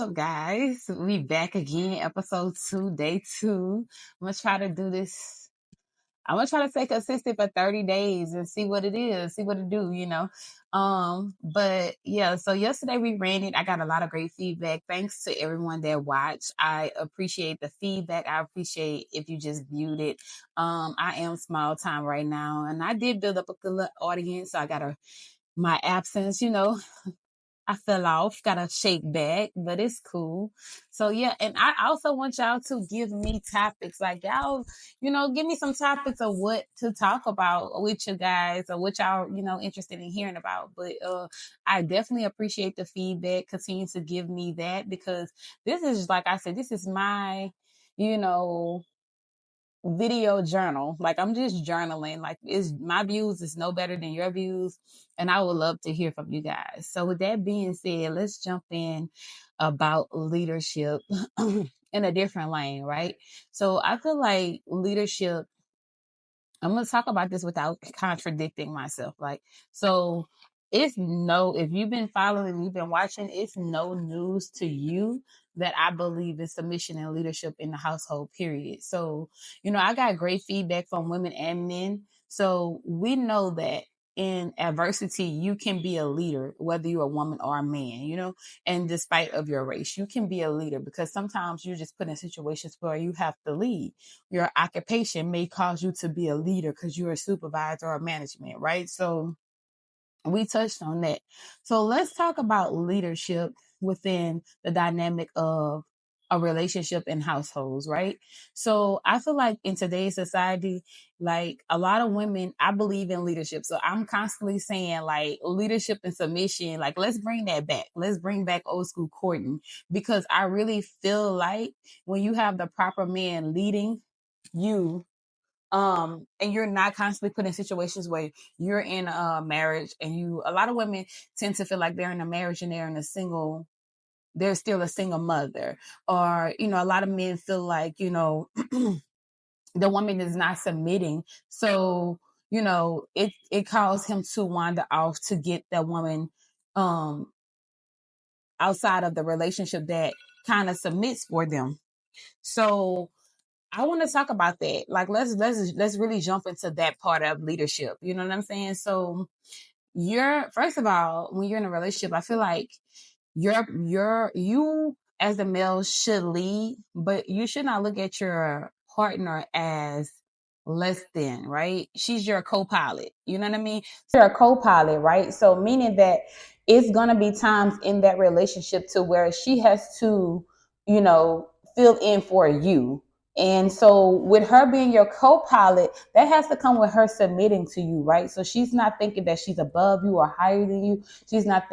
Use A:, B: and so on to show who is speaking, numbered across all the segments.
A: up, guys? We back again, episode 2, day 2. I'm gonna try to do this. I'm gonna try to stay consistent for 30 days and see what it is, see what it do. But yeah, so yesterday we ran it. I got a lot of great feedback. Thanks to everyone that watched. I appreciate the feedback. I appreciate if you just viewed it. I am small time right now, and I did build up a good little audience, so I got my absence. I fell off, got to shake back, but it's cool. So yeah, and I also want y'all to give me topics. Like y'all, give me some topics of what to talk about with you guys or what y'all, interested in hearing about. But I definitely appreciate the feedback. Continue to give me that because this is, like I said, this is my, you know, video journal. Like I'm just journaling. Like it's my views is no better than your views. And I would love to hear from you guys. So with that being said, let's jump in about leadership in a different lane, right? So I feel like leadership, I'm going to talk about this without contradicting myself. So if you've been following, you've been watching, it's no news to you that I believe in submission and leadership in the household, period. So, I got great feedback from women and men. So we know that in adversity, you can be a leader, whether you're a woman or a man, and despite of your race, you can be a leader because sometimes you're just put in situations where you have to lead. Your occupation may cause you to be a leader because you're a supervisor or management, right? So we touched on that. So let's talk about leadership within the dynamic of a relationship in households, right? So I feel like in today's society, like a lot of women, I believe in leadership. So I'm constantly saying like leadership and submission, like let's bring that back. Let's bring back old school courting because I really feel like when you have the proper man leading you, and you're not constantly put in situations where you're in a marriage and a lot of women tend to feel like they're in a marriage and they're still a single mother, or a lot of men feel like the woman is not submitting, so it caused him to wander off to get that woman um outside of the relationship that kind of submits for them. So I want to talk about that. Like let's really jump into that part of leadership. You know what I'm saying? So you're first of all, when you're in a relationship, I feel like you as the male should lead, but you should not look at your partner as less than, right? She's your co-pilot. You know what I mean? You're a co-pilot, right? So meaning that it's gonna be times in that relationship to where she has to, fill in for you. And so with her being your co-pilot, that has to come with her submitting to you, right? So she's not thinking that she's above you or higher than you. She's not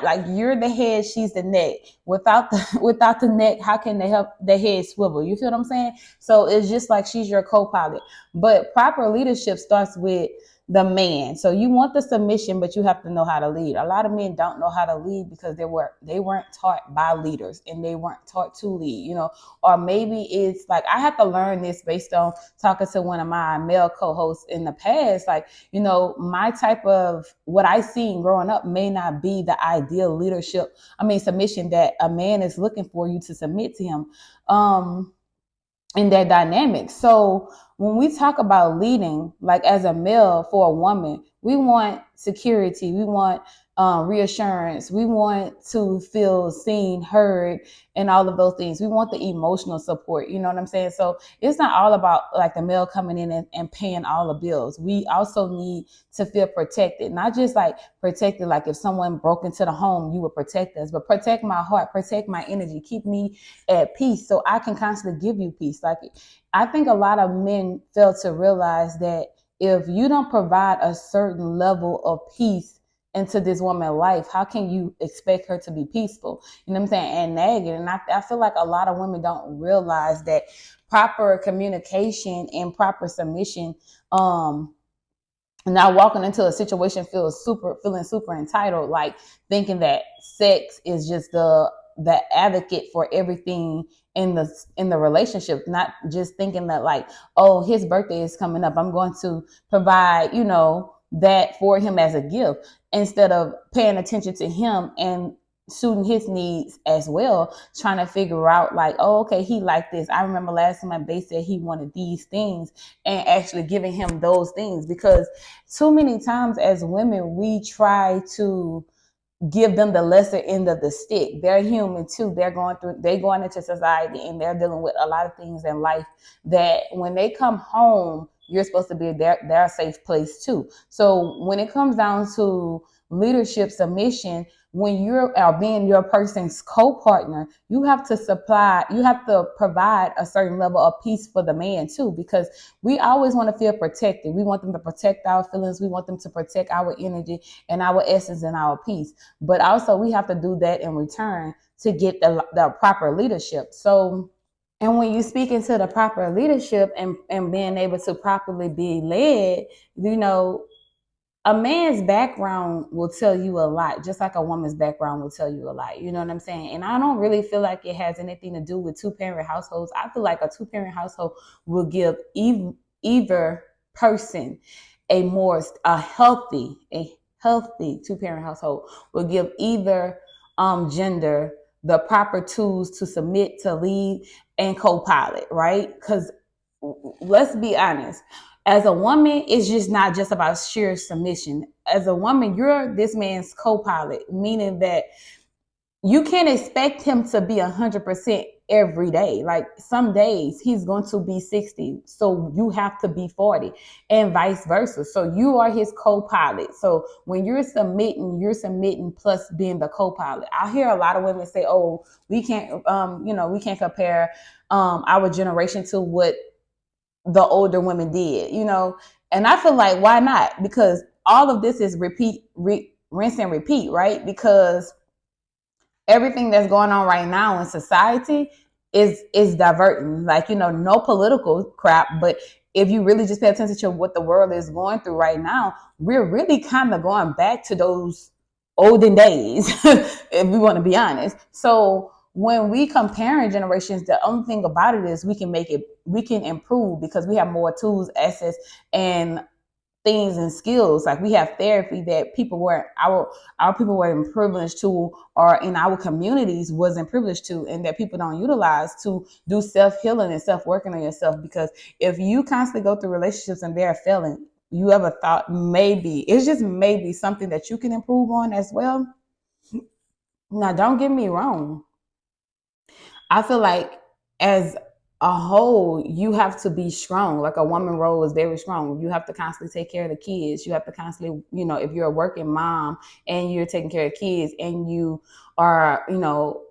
A: like you're the head, she's the neck. Without the neck, how can they help the head swivel? You feel what I'm saying? So it's just like she's your co-pilot. But proper leadership starts with the man. So you want the submission, but you have to know how to lead. A lot of men don't know how to lead because they weren't taught by leaders and they weren't taught to lead, or maybe it's like I had to learn this based on talking to one of my male co-hosts in the past. Like, my type of what I seen growing up may not be the ideal submission that a man is looking for you to submit to him. In that dynamic. So when we talk about leading, like as a male for a woman, we want security, we want reassurance, we want to feel seen, heard, and all of those things. We want the emotional support. You know what I'm saying? So it's not all about like the male coming in and paying all the bills. We also need to feel protected, not just like protected, like if someone broke into the home, you would protect us, but protect my heart, protect my energy, keep me at peace so I can constantly give you peace. Like I think a lot of men fail to realize that if you don't provide a certain level of peace into this woman's life, how can you expect her to be peaceful? You know what I'm saying? And nagging. And I feel like a lot of women don't realize that proper communication and proper submission, now walking into a situation feeling super entitled, like thinking that sex is just the advocate for everything in the relationship, not just thinking that like, oh, his birthday is coming up, I'm going to provide, that for him as a gift, instead of paying attention to him and shooting his needs as well, trying to figure out like, oh, okay, he liked this. I remember last time they said he wanted these things, and actually giving him those things, because too many times as women, we try to give them the lesser end of the stick. They're human too. They're going into society, and they're dealing with a lot of things in life that when they come home, you're supposed to be their safe place too. So when it comes down to leadership submission, when you're being your person's co-partner, you have to provide a certain level of peace for the man too, because we always want to feel protected. We want them to protect our feelings. We want them to protect our energy and our essence and our peace. But also we have to do that in return to get the proper leadership. So, and when you speak into the proper leadership and being able to properly be led, you know, a man's background will tell you a lot, just like a woman's background will tell you a lot. You know what I'm saying? And I don't really feel like it has anything to do with two-parent households. I feel like a two-parent household will give either person a healthy two-parent household will give either gender the proper tools to submit, to lead, and co-pilot, right? Because let's be honest, as a woman, it's just not just about sheer submission. As a woman, you're this man's co-pilot, meaning that you can't expect him to be 100% every day. Like some days he's going to be 60, so you have to be 40, and vice versa. So you are his co-pilot. So when you're submitting plus being the co-pilot. I hear a lot of women say, "Oh, we can't, we can't compare our generation to what the older women did," and I feel like, why not? Because all of this is rinse and repeat, right? Because everything that's going on right now in society is diverting, like, no political crap, but if you really just pay attention to what the world is going through right now, we're really kind of going back to those olden days, if we want to be honest. So when we comparing generations, the only thing about it is we can improve because we have more tools, access, and things and skills. Like we have therapy that our people weren't privileged to, or in our communities wasn't privileged to, and that people don't utilize to do self-healing and self-working on yourself. Because if you constantly go through relationships and they're failing, you ever thought maybe, it's just maybe, something that you can improve on as well? Now, don't get me wrong. I feel like as a whole, you have to be strong. Like a woman role is very strong. You have to constantly take care of the kids. You have to constantly, if you're a working mom and you're taking care of kids and you are,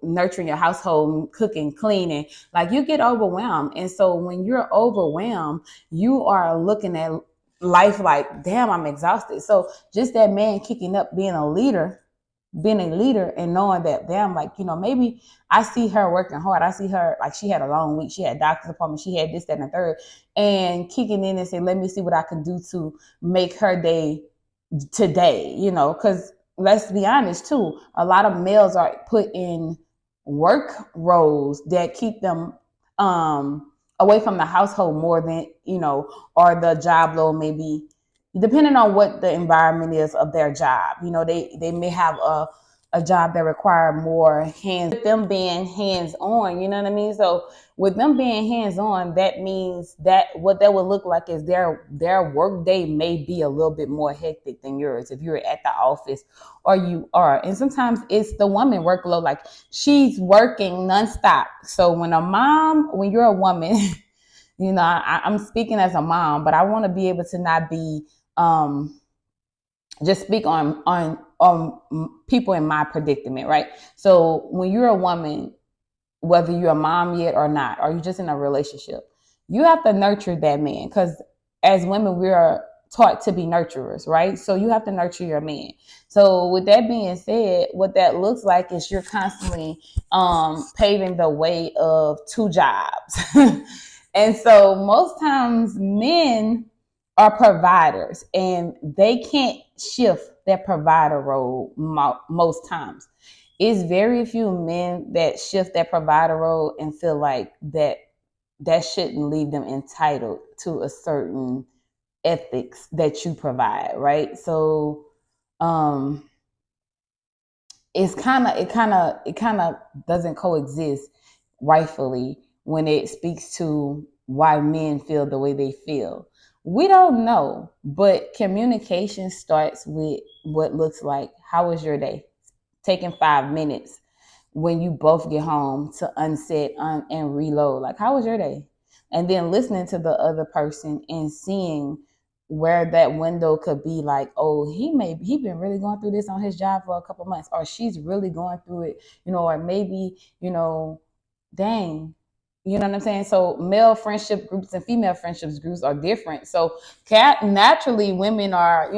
A: nurturing your household, cooking, cleaning, like you get overwhelmed. And so when you're overwhelmed, you are looking at life like, damn, I'm exhausted. So just that man kicking up, being a leader and knowing that, damn, like, maybe I see her working hard. I see her, like, she had a long week. She had doctor's appointment. She had this, that, and the third. And kicking in and say, let me see what I can do to make her day today, because let's be honest too, a lot of males are put in work roles that keep them away from the household more than, or the job load, maybe depending on what the environment is of their job. They may have a job that require more hands, with them being hands on, you know what I mean? So with them being hands on, that means that what that would look like is their work day may be a little bit more hectic than yours if you're at the office or you are. And sometimes it's the woman workload, like she's working nonstop. So when you're a woman, I'm speaking as a mom, but I want to be able to not be just speak on people in my predicament, right? So when you're a woman, whether you're a mom yet or not, or you're just in a relationship, you have to nurture that man, because as women, we are taught to be nurturers, right? So you have to nurture your man. So with that being said, what that looks like is you're constantly paving the way of two jobs. And so most times men are providers and they can't shift that provider role most times. It's very few men that shift that provider role and feel like that shouldn't leave them entitled to a certain ethics that you provide, right? So it kind of doesn't coexist rightfully when it speaks to why men feel the way they feel. We don't know, but communication starts with what looks like, how was your day? Taking 5 minutes when you both get home to unset and reload. Like, how was your day? And then listening to the other person and seeing where that window could be like, oh, he been really going through this on his job for a couple months, or she's really going through it, or maybe, dang, you know what I'm saying? So male friendship groups and female friendships groups are different. So naturally women are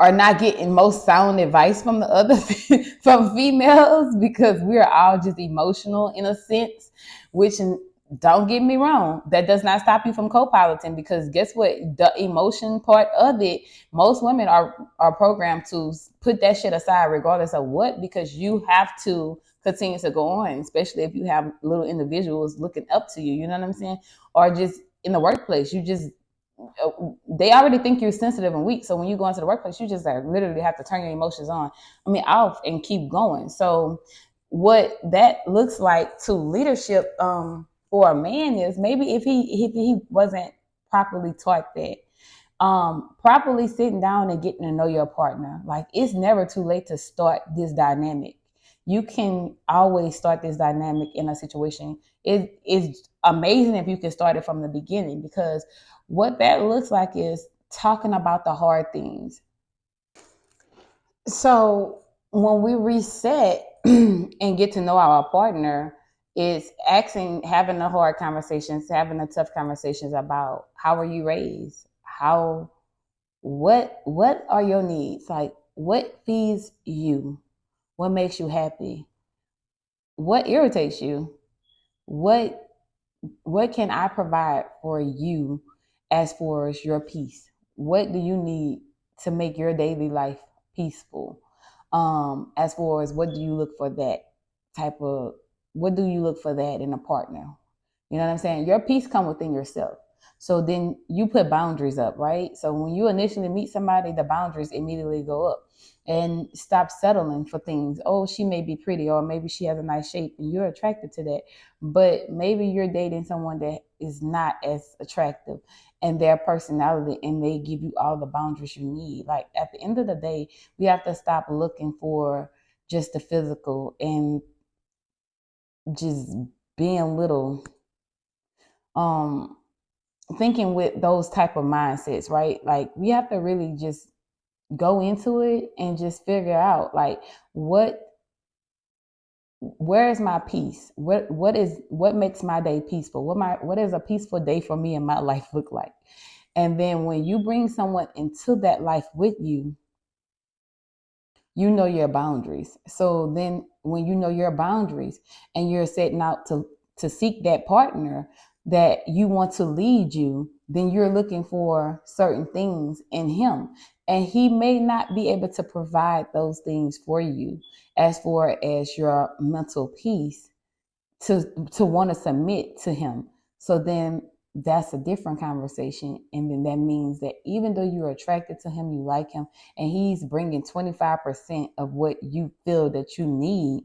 A: not getting most sound advice from the other from females, because we're all just emotional in a sense, which, don't get me wrong, that does not stop you from co-piloting, because guess what, the emotion part of it, most women are programmed to put that shit aside regardless of what, because you have to continue to go on, especially if you have little individuals looking up to you, you know what I'm saying, or just in the workplace, they already think you're sensitive and weak. So when you go into the workplace, you just like literally have to turn your emotions off and keep going. So what that looks like to leadership for a man is, maybe if he wasn't properly taught that, properly sitting down and getting to know your partner. Like, it's never too late to start this dynamic. You can always start this dynamic in a situation. It is amazing if you can start it from the beginning, because what that looks like is talking about the hard things. So when we reset and get to know our partner, it's having the hard conversations, having the tough conversations about, how are you raised? What are your needs? Like, what feeds you? What makes you happy? What irritates you? What what can I provide for you as far as your peace? What do you need to make your daily life peaceful? As far as what do you look for type of what do you look for that in a partner? You know what I'm saying? Your peace come within yourself. So then you put boundaries up, right? So when you initially meet somebody, the boundaries immediately go up, and stop settling for things. Oh, she may be pretty, or maybe she has a nice shape and you're attracted to that. But maybe you're dating someone that is not as attractive, and their personality, and they give you all the boundaries you need. Like, at the end of the day, we have to stop looking for just the physical and just being little, um thinking with those type of mindsets, right? Like, we have to really just go into it and just figure out, like, where is my peace? What makes my day peaceful? What is a peaceful day for me in my life look like? And then when you bring someone into that life with you, you know your boundaries. So then when you know your boundaries and you're setting out to seek that partner that you want to lead you, then you're looking for certain things in him. And he may not be able to provide those things for you as far as your mental peace to want to submit to him. So then that's a different conversation. And then that means that even though you're attracted to him, you like him, and he's bringing 25% of what you feel that you need,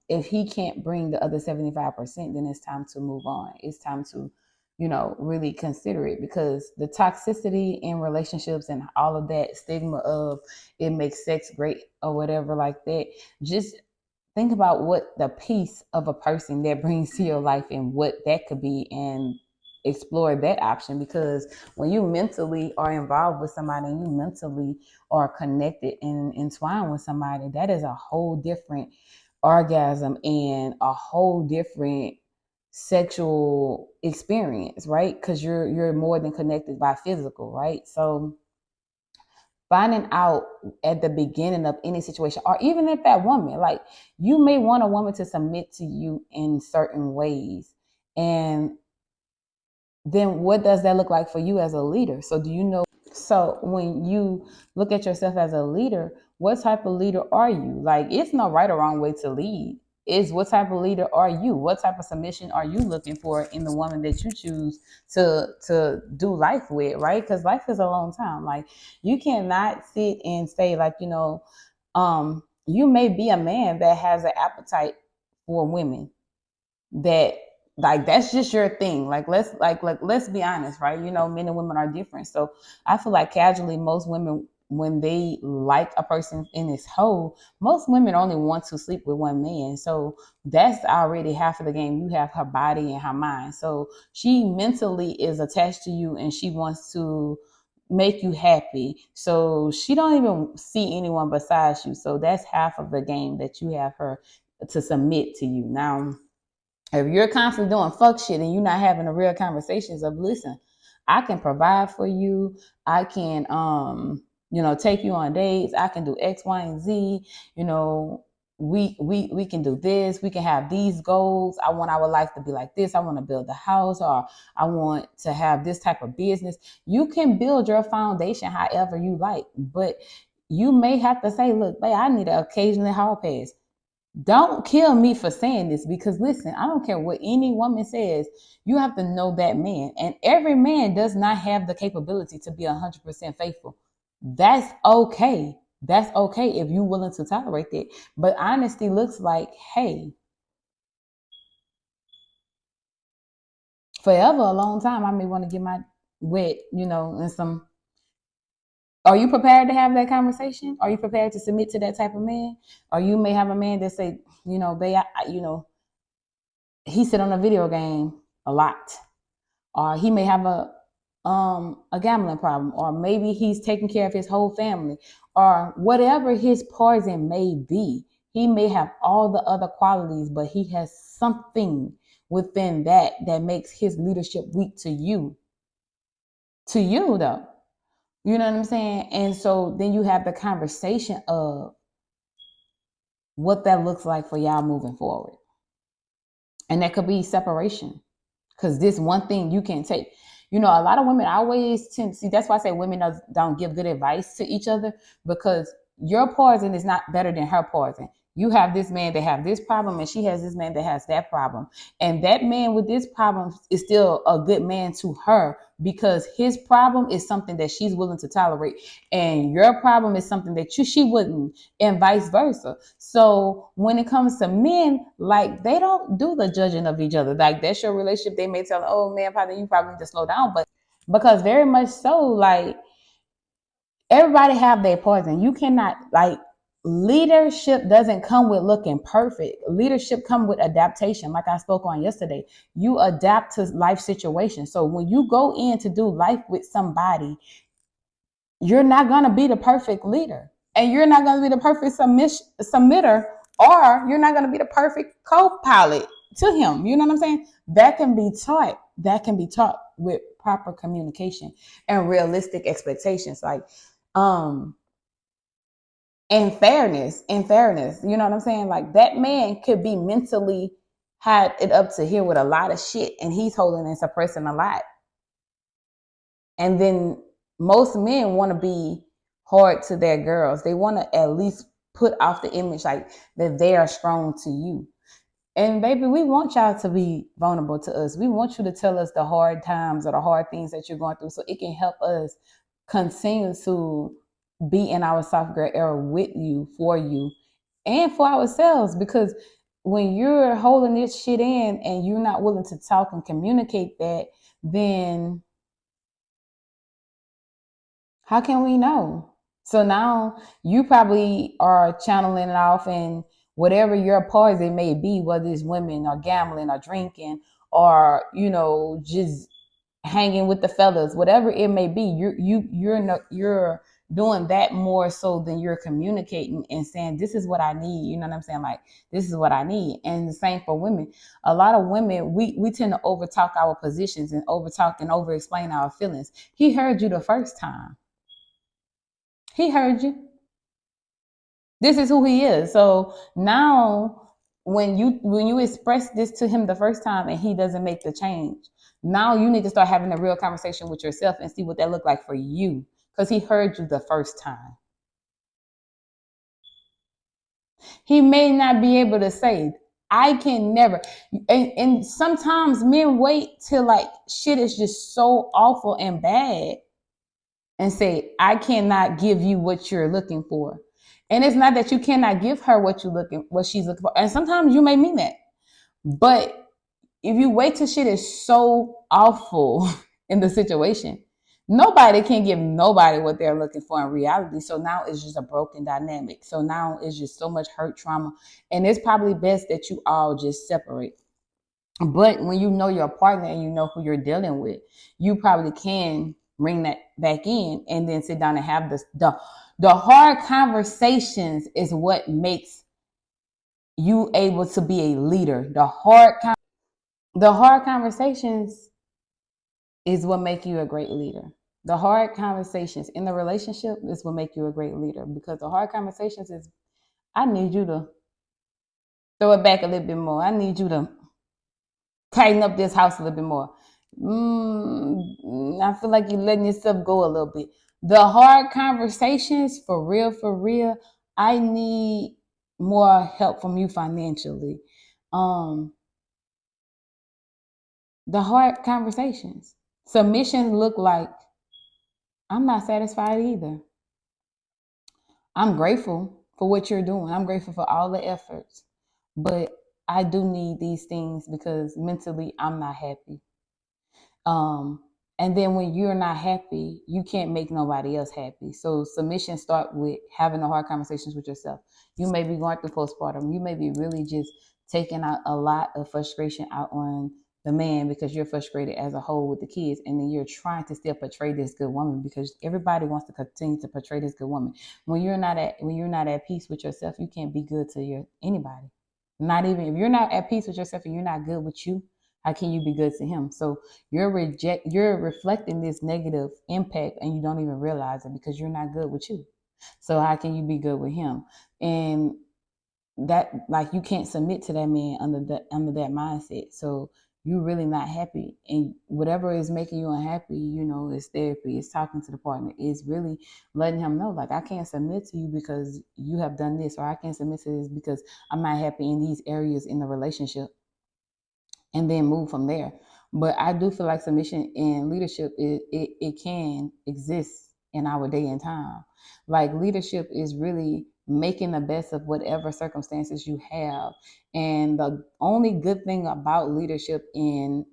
A: if he can't bring the other 75%, then it's time to move on. It's time to, really consider it, because the toxicity in relationships and all of that stigma of it makes sex great or whatever like that, just think about what the piece of a person that brings to your life and what that could be, and explore that option. Because when you mentally are involved with somebody and you mentally are connected and entwined with somebody, that is a whole different orgasm and a whole different sexual experience, right? Because you're more than connected by physical, right? So finding out at the beginning of any situation, or even if that woman, like, you may want a woman to submit to you in certain ways, and then what does that look like for you as a leader? So do you know? So when you look at yourself as a leader, what type of leader are you? Like, it's no right or wrong way to lead. is what type of leader are you? What type of submission are you looking for in the woman that you choose to do life with, right? Because life is a long time. Like you cannot sit and say like, you may be a man that has an appetite for women that like that's just your thing. Like let's be honest, right? Men and women are different. So I feel like casually most women when they like a person in this whole, most women only want to sleep with one man. So that's already half of the game. You have her body and her mind. So she mentally is attached to you and she wants to make you happy. So she don't even see anyone besides you. So that's half of the game that you have her to submit to you. Now if you're constantly doing fuck shit and you're not having the real conversations of listen, I can provide for you, I can take you on dates, I can do X, Y, and Z, you know, we can do this, we can have these goals. I want our life to be like this. I want to build a house or I want to have this type of business. You can build your foundation however you like, but you may have to say, look, babe, I need to occasionally hall pass. Don't kill me for saying this because listen, I don't care what any woman says. You have to know that man. And every man does not have the capability to be 100% faithful. That's okay. That's okay if you're willing to tolerate that. But honesty looks like, hey, forever, a long time, I may want to get my wet, and some. Are you prepared to have that conversation? Are you prepared to submit to that type of man? Or you may have a man that say, babe, he sit on a video game a lot, or he may have a gambling problem, or maybe he's taking care of his whole family, or whatever his poison may be. He may have all the other qualities, but he has something within that makes his leadership weak to you. To you, though. You know what I'm saying? And so then you have the conversation of what that looks like for y'all moving forward. And that could be separation. Because this one thing you can't take. A lot of women always tend to see, that's why I say women don't give good advice to each other, because your poison is not better than her poison. You have this man that have this problem and she has this man that has that problem. And that man with this problem is still a good man to her because his problem is something that she's willing to tolerate. And your problem is something that she wouldn't, and vice versa. So when it comes to men, like they don't do the judging of each other. Like that's your relationship. They may tell, oh man, probably you probably need to slow down. But because very much so, like everybody have their poison. You cannot like leadership doesn't come with looking perfect. Leadership come with adaptation. Like I spoke on yesterday, you adapt to life situations. So when you go in to do life with somebody, you're not going to be the perfect leader and you're not going to be the perfect submitter, or you're not going to be the perfect co-pilot to him. You know what I'm saying? That can be taught. That can be taught with proper communication and realistic expectations. Like, and fairness, you know what I'm saying? Like that man could be mentally had it up to here with a lot of shit and he's holding and suppressing a lot. And then most men want to be hard to their girls. They want to at least put off the image like that they are strong to you. And baby, we want y'all to be vulnerable to us. We want you to tell us the hard times or the hard things that you're going through so it can help us continue to be in our soft girl era with you, for you, and for ourselves. Because when you're holding this shit in and you're not willing to talk and communicate that, then how can we know? So now you probably are channeling it off in whatever your poison may be, whether it's women or gambling or drinking or, just hanging with the fellas, whatever it may be, you're doing that more so than you're communicating and saying, this is what I need. You know what I'm saying? Like, this is what I need. And the same for women. A lot of women, we tend to overtalk our positions and overtalk and over explain our feelings. He heard you the first time. He heard you. This is who he is. So now when you express this to him the first time and he doesn't make the change, now you need to start having a real conversation with yourself and see what that looked like for you. Because he heard you the first time. He may not be able to say, I can never. And sometimes men wait till like shit is just so awful and bad and say, I cannot give you what you're looking for. And it's not that you cannot give her what she's looking for. And sometimes you may mean that. But if you wait till shit is so awful in the situation, nobody can give nobody what they're looking for in reality. So now it's just a broken dynamic. So now it's just so much hurt, trauma. And it's probably best that you all just separate. But when you know your partner and you know who you're dealing with, you probably can bring that back in and then sit down and have the hard conversations is what makes you able to be a leader. The hard conversations is what make you a great leader. The hard conversations in the relationship is what make you a great leader, because the hard conversations is, I need you to throw it back a little bit more. I need you to tighten up this house a little bit more. I feel like you're letting yourself go a little bit. The hard conversations, for real, I need more help from you financially. The hard conversations. Submissions look like, I'm not satisfied either. I'm grateful for what you're doing. I'm grateful for all the efforts. But I do need these things because mentally I'm not happy. And then when you're not happy, you can't make nobody else happy. So submission start with having the hard conversations with yourself. You may be going through postpartum. You may be really just taking out a lot of frustration out on the man because you're frustrated as a whole with the kids, and then you're trying to still portray this good woman because everybody wants to continue to portray this good woman. When you're not at peace with yourself, you can't be good to anybody. Not even if you're not at peace with yourself and you're not good with you, how can you be good to him? So you're reflecting this negative impact and you don't even realize it because you're not good with you. So how can you be good with him? And that, like, you can't submit to that man under that mindset. So you're really not happy, and whatever is making you unhappy, it's therapy, it's talking to the partner, it's really letting him know, like, I can't submit to you because you have done this, or I can't submit to this because I'm not happy in these areas in the relationship, and then move from there. But I do feel like submission and leadership, it can exist in our day and time. Like, leadership is really making the best of whatever circumstances you have. And the only good thing about leadership in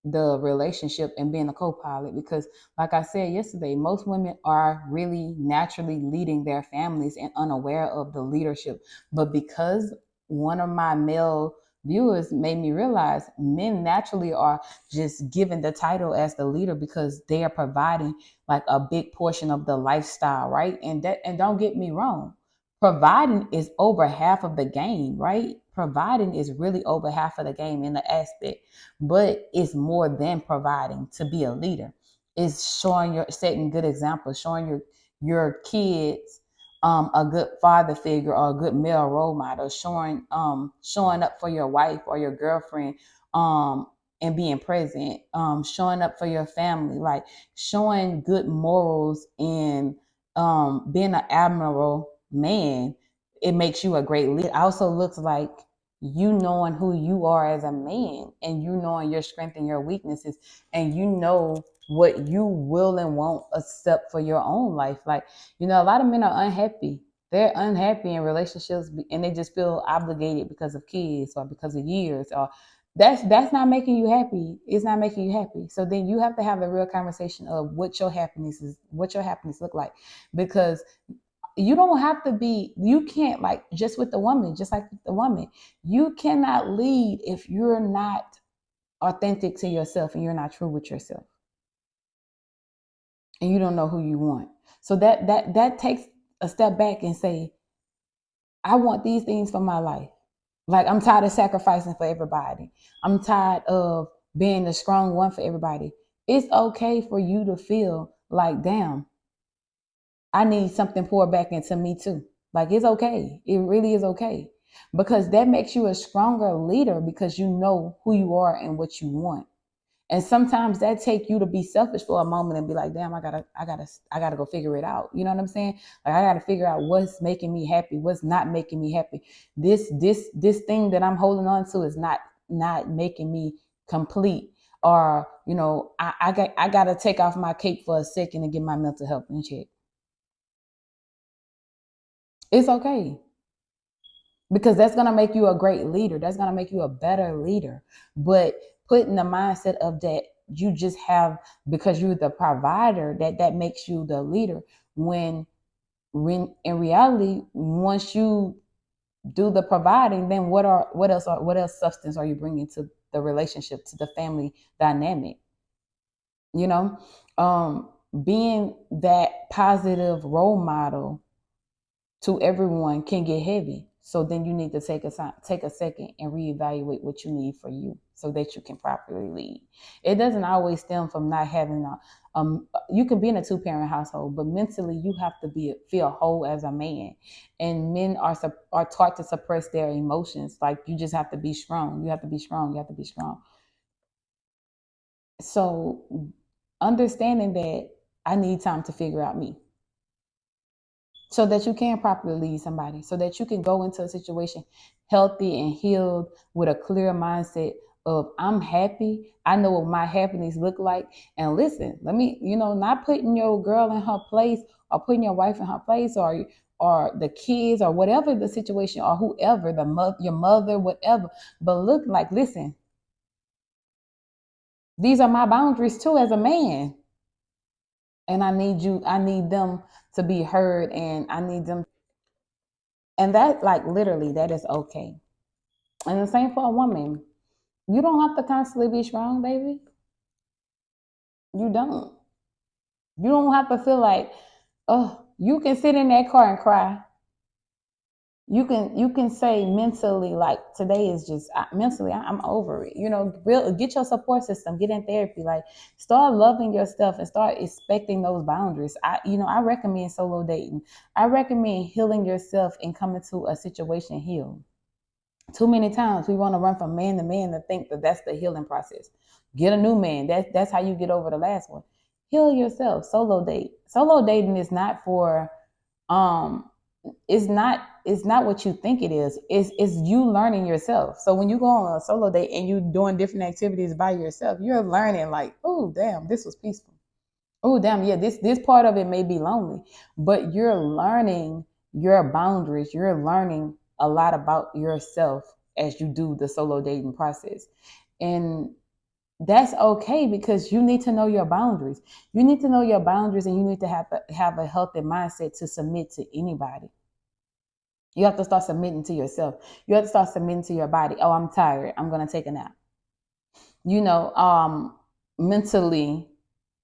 A: the relationship and being a co-pilot, because like I said yesterday, most women are really naturally leading their families and unaware of the leadership. But because one of my male viewers made me realize men naturally are just given the title as the leader because they are providing like a big portion of the lifestyle, right? And don't get me wrong, providing is over half of the game, right? Providing is really over half of the game in the aspect, but it's more than providing. To be a leader, it's setting good examples, showing your kids a good father figure or a good male role model, showing up for your wife or your girlfriend, and being present, showing up for your family, like showing good morals and being an admirable man. It makes you a great leader. It also looks like you knowing who you are as a man, and you knowing your strengths and your weaknesses, and you know what you will and won't accept for your own life. Like, a lot of men are unhappy. They're unhappy in relationships and they just feel obligated because of kids or because of years, or that's not making you happy. It's not making you happy. So then you have to have the real conversation of what your happiness look like. Because you can't, like, just with the woman, just like the woman, you cannot lead if you're not authentic to yourself and you're not true with yourself and you don't know who you want. So that takes a step back and say, I want these things for my life. Like, I'm tired of sacrificing for everybody. I'm tired of being the strong one for everybody. It's okay for you to feel like, damn, I need something poured back into me too. Like, it's okay. It really is okay. Because that makes you a stronger leader because you know who you are and what you want. And sometimes that take you to be selfish for a moment and be like, damn, I gotta go figure it out. You know what I'm saying? Like I gotta figure out what's making me happy, what's not making me happy. This thing that I'm holding on to is not making me complete. Or, I gotta take off my cape for a second and get my mental health in check. It's okay. Because that's going to make you a great leader. That's going to make you a better leader. But putting the mindset of that you just have, because you're the provider, that makes you the leader, when in reality, once you do the providing, then what else substance are you bringing to the relationship, to the family dynamic? You know, being that positive role model to everyone can get heavy. So then you need to take a second and reevaluate what you need for you so that you can properly lead. It doesn't always stem from not having you can be in a two-parent household, but mentally you have to feel whole as a man. And men are taught to suppress their emotions. Like you just have to be strong. You have to be strong. You have to be strong. So understanding that I need time to figure out me, so that you can properly lead somebody, so that you can go into a situation healthy and healed with a clear mindset of I'm happy. I know what my happiness look like. And listen, let me, not putting your girl in her place or putting your wife in her place, or the kids or whatever the situation, or whoever, your mother, whatever. But look, like, listen, these are my boundaries too as a man. And I need them to be heard, and I need them. And that, like, literally, that is okay. And the same for a woman. You don't have to constantly be strong, baby. You don't. You don't have to feel like, oh, you can sit in that car and cry. You can say mentally, like, today is just mentally, I'm over it. Get your support system, get in therapy, like start loving yourself and start expecting those boundaries. I recommend solo dating. I recommend healing yourself and coming to a situation healed. Too many times we want to run from man to man to think that that's the healing process. Get a new man. That's how you get over the last one. Heal yourself. Solo date. Solo dating is not for um it's not what you think it is. It's you learning yourself. So when you go on a solo date and you doing different activities by yourself, you're learning like, oh damn, this was peaceful. Oh damn, yeah, this part of it may be lonely, but you're learning your boundaries. You're learning a lot about yourself as you do the solo dating process. And that's okay, because you need to know your boundaries. You need to know your boundaries, and you need to have a healthy mindset to submit to anybody. You have to start submitting to yourself. You have to start submitting to your body. Oh, I'm tired. I'm going to take a nap. Mentally,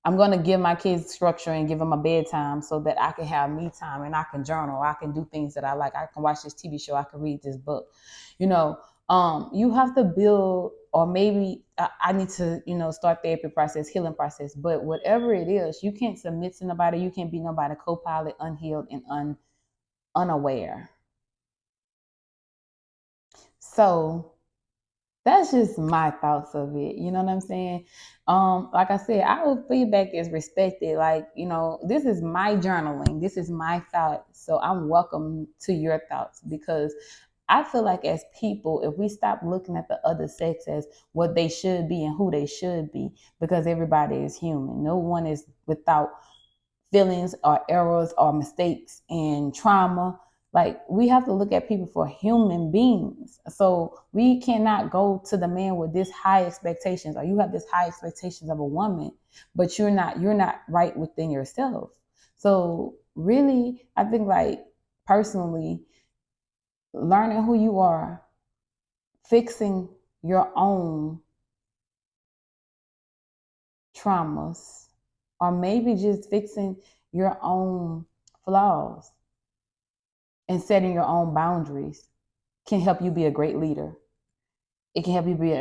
A: I'm going to give my kids structure and give them a bedtime so that I can have me time and I can journal. I can do things that I like. I can watch this TV show. I can read this book. You have to build, or maybe I need to, start therapy process, healing process. But whatever it is, you can't submit to nobody. You can't be nobody co-pilot, unhealed and unaware. So that's just my thoughts of it. You know what I'm saying? Like I said, our feedback is respected. Like, this is my journaling. This is my thoughts. So I'm welcome to your thoughts, because I feel like as people, if we stop looking at the other sex as what they should be and who they should be, because everybody is human. No one is without feelings or errors or mistakes and trauma. Like, we have to look at people for human beings. So we cannot go to the man with this high expectations, or you have this high expectations of a woman, but you're not right within yourself. So really, I think, like, personally, learning who you are, fixing your own traumas, or maybe just fixing your own flaws and setting your own boundaries can help you be a great leader. It can help you be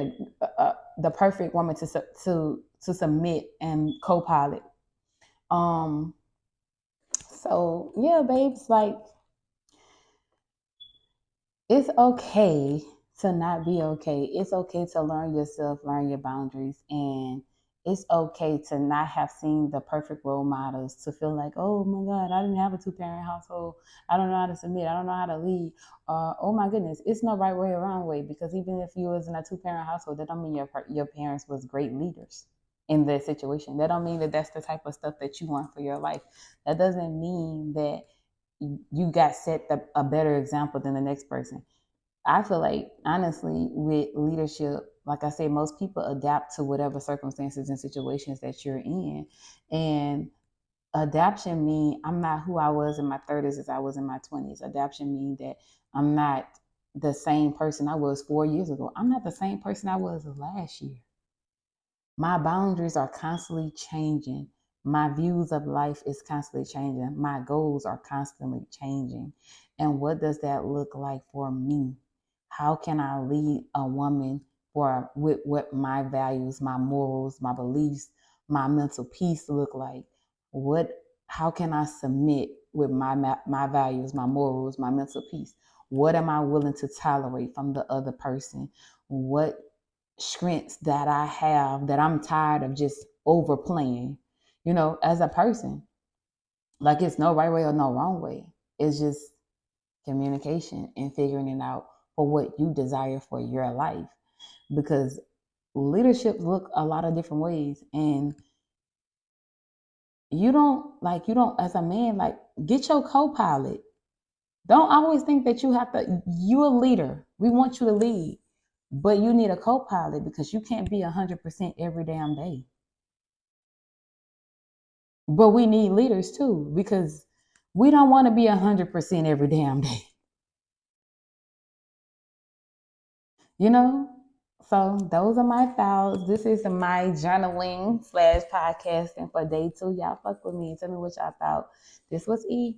A: the perfect woman to submit and co-pilot. Um, so yeah, babes, like, it's okay to not be okay. It's okay to learn yourself, learn your boundaries, and it's okay to not have seen the perfect role models, to feel like, oh my God, I didn't have a 2-parent household. I don't know how to submit. I don't know how to lead. Oh my goodness, it's no right way or wrong way, because even if you was in a 2-parent household, that don't mean your parents was great leaders in that situation. That don't mean that that's the type of stuff that you want for your life. That doesn't mean that you got set a better example than the next person. I feel like, honestly, with leadership, like I said, most people adapt to whatever circumstances and situations that you're in. And adaptation means I'm not who I was in my 30s as I was in my 20s. Adaptation means that I'm not the same person I was 4 years ago. I'm not the same person I was last year. My boundaries are constantly changing. My views of life is constantly changing. My goals are constantly changing. And what does that look like for me? How can I lead a woman with what my values, my morals, my beliefs, my mental peace look like? How can I submit with my values, my morals, my mental peace? What am I willing to tolerate from the other person? What strengths that I have that I'm tired of just overplaying, as a person? Like, it's no right way or no wrong way. It's just communication and figuring it out for what you desire for your life. Because leadership look a lot of different ways. And you don't, as a man, like, get your co-pilot. Don't always think that you're a leader. We want you to lead, but you need a co-pilot, because you can't be 100% every damn day. But we need leaders too, because we don't want to be 100% every damn day. You know? So those are my thoughts. This is my journaling / podcasting for day 2. Y'all fuck with me. Tell me what y'all thought. This was E.